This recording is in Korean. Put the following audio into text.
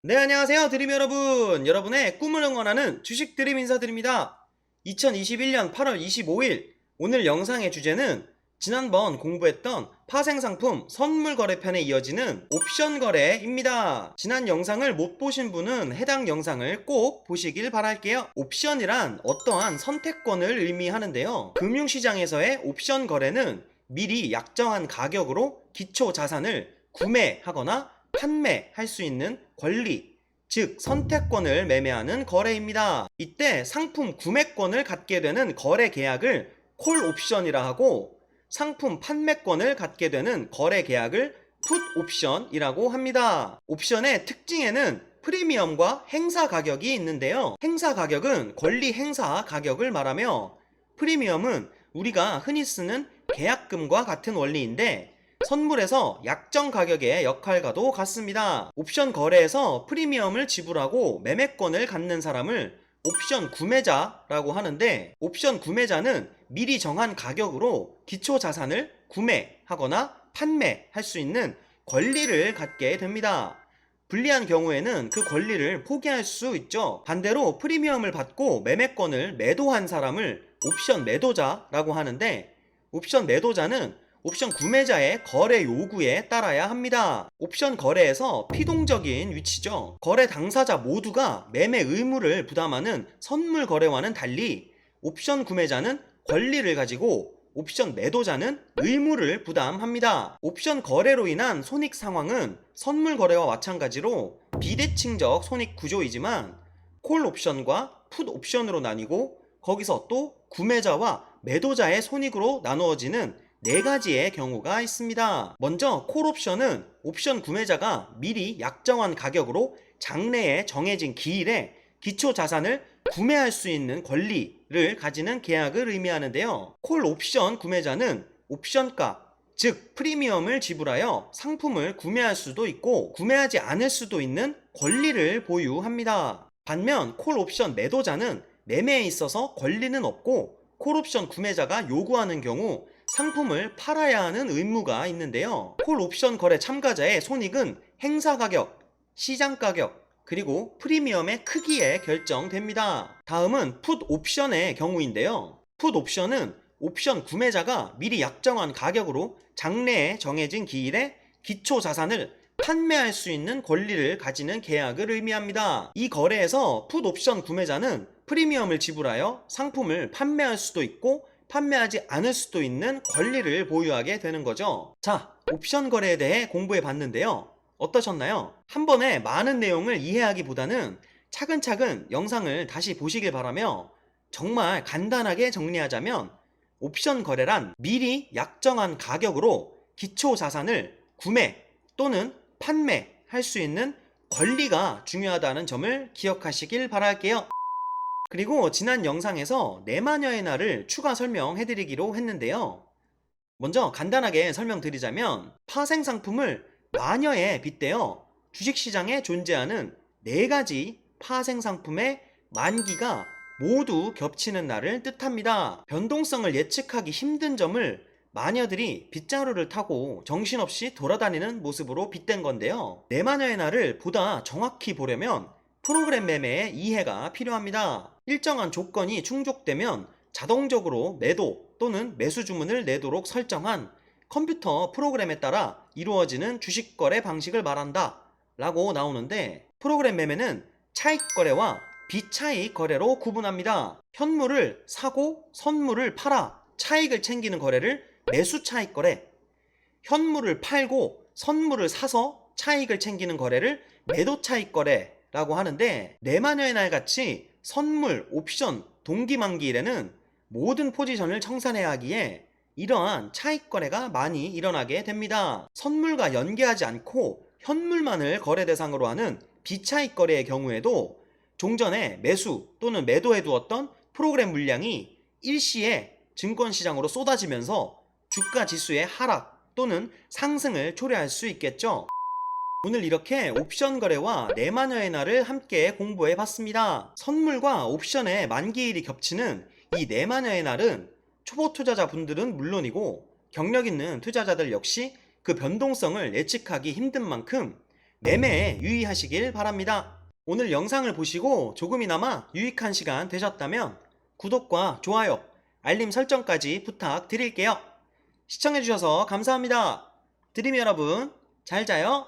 네, 안녕하세요 드림 여러분. 여러분의 꿈을 응원하는 주식 드림 인사드립니다. 2021년 8월 25일 오늘 영상의 주제는 지난번 공부했던 파생상품 선물거래편에 이어지는 옵션거래입니다. 지난 영상을 못 보신 분은 해당 영상을 꼭 보시길 바랄게요. 옵션이란 어떠한 선택권을 의미하는데요, 금융시장에서의 옵션 거래는 미리 약정한 가격으로 기초자산을 구매하거나 판매할 수 있는 권리, 즉 선택권을 매매하는 거래입니다. 이때 상품 구매권을 갖게 되는 거래 계약을 콜 옵션이라 하고, 상품 판매권을 갖게 되는 거래 계약을 풋 옵션이라고 합니다. 옵션의 특징에는 프리미엄과 행사 가격이 있는데요, 행사 가격은 권리 행사 가격을 말하며, 프리미엄은 우리가 흔히 쓰는 계약금과 같은 원리인데 선물에서 약정 가격의 역할과도 같습니다. 옵션 거래에서 프리미엄을 지불하고 매매권을 갖는 사람을 옵션 구매자라고 하는데, 옵션 구매자는 미리 정한 가격으로 기초자산을 구매하거나 판매할 수 있는 권리를 갖게 됩니다. 불리한 경우에는 그 권리를 포기할 수 있죠. 반대로 프리미엄을 받고 매매권을 매도한 사람을 옵션 매도자라고 하는데, 옵션 매도자는 옵션 구매자의 거래 요구에 따라야 합니다. 옵션 거래에서 피동적인 위치죠. 거래 당사자 모두가 매매 의무를 부담하는 선물 거래와는 달리 옵션 구매자는 권리를 가지고 옵션 매도자는 의무를 부담합니다. 옵션 거래로 인한 손익 상황은 선물 거래와 마찬가지로 비대칭적 손익 구조이지만 콜 옵션과 풋 옵션으로 나뉘고, 거기서 또 구매자와 매도자의 손익으로 나누어지는 네 가지의 경우가 있습니다. 먼저 콜 옵션은 옵션 구매자가 미리 약정한 가격으로 장래에 정해진 기일에 기초 자산을 구매할 수 있는 권리를 가지는 계약을 의미하는데요, 콜 옵션 구매자는 옵션가, 즉 프리미엄을 지불하여 상품을 구매할 수도 있고 구매하지 않을 수도 있는 권리를 보유합니다. 반면 콜 옵션 매도자는 매매에 있어서 권리는 없고 콜옵션 구매자가 요구하는 경우 상품을 팔아야 하는 의무가 있는데요, 콜옵션 거래 참가자의 손익은 행사 가격, 시장 가격, 그리고 프리미엄의 크기에 결정됩니다. 다음은 풋 옵션의 경우인데요, 풋 옵션은 옵션 구매자가 미리 약정한 가격으로 장래에 정해진 기일에 기초 자산을 판매할 수 있는 권리를 가지는 계약을 의미합니다. 이 거래에서 풋 옵션 구매자는 프리미엄을 지불하여 상품을 판매할 수도 있고 판매하지 않을 수도 있는 권리를 보유하게 되는 거죠. 자, 옵션 거래에 대해 공부해 봤는데요, 어떠셨나요? 한 번에 많은 내용을 이해하기보다는 차근차근 영상을 다시 보시길 바라며, 정말 간단하게 정리하자면 옵션 거래란 미리 약정한 가격으로 기초 자산을 구매 또는 판매할 수 있는 권리가 중요하다는 점을 기억하시길 바랄게요. 그리고 지난 영상에서 내마녀의 날을 추가 설명해드리기로 했는데요, 먼저 간단하게 설명드리자면 파생상품을 마녀에 빗대어 주식시장에 존재하는 네 가지 파생상품의 만기가 모두 겹치는 날을 뜻합니다. 변동성을 예측하기 힘든 점을 마녀들이 빗자루를 타고 정신없이 돌아다니는 모습으로 빗댄 건데요, 내마녀의 날을 보다 정확히 보려면 프로그램 매매의 이해가 필요합니다. 일정한 조건이 충족되면 자동적으로 매도 또는 매수 주문을 내도록 설정한 컴퓨터 프로그램에 따라 이루어지는 주식 거래 방식을 말한다 라고 나오는데, 프로그램 매매는 차익 거래와 비차익 거래로 구분합니다. 현물을 사고 선물을 팔아 차익을 챙기는 거래를 매수 차익 거래, 현물을 팔고 선물을 사서 차익을 챙기는 거래를 매도 차익 거래라고 하는데, 내마녀의 날 같이 선물, 옵션, 동기만기일에는 모든 포지션을 청산해야 하기에 이러한 차익 거래가 많이 일어나게 됩니다. 선물과 연계하지 않고 현물만을 거래 대상으로 하는 비차익 거래의 경우에도 종전에 매수 또는 매도해 두었던 프로그램 물량이 일시에 증권시장으로 쏟아지면서 주가 지수의 하락 또는 상승을 초래할 수 있겠죠. 오늘 이렇게 옵션 거래와 내마녀의 날을 함께 공부해 봤습니다. 선물과 옵션의 만기일이 겹치는 이 내마녀의 날은 초보 투자자분들은 물론이고 경력 있는 투자자들 역시 그 변동성을 예측하기 힘든 만큼 매매에 유의하시길 바랍니다. 오늘 영상을 보시고 조금이나마 유익한 시간 되셨다면 구독과 좋아요, 알림 설정까지 부탁드릴게요. 시청해주셔서 감사합니다. 드림 여러분, 잘 자요.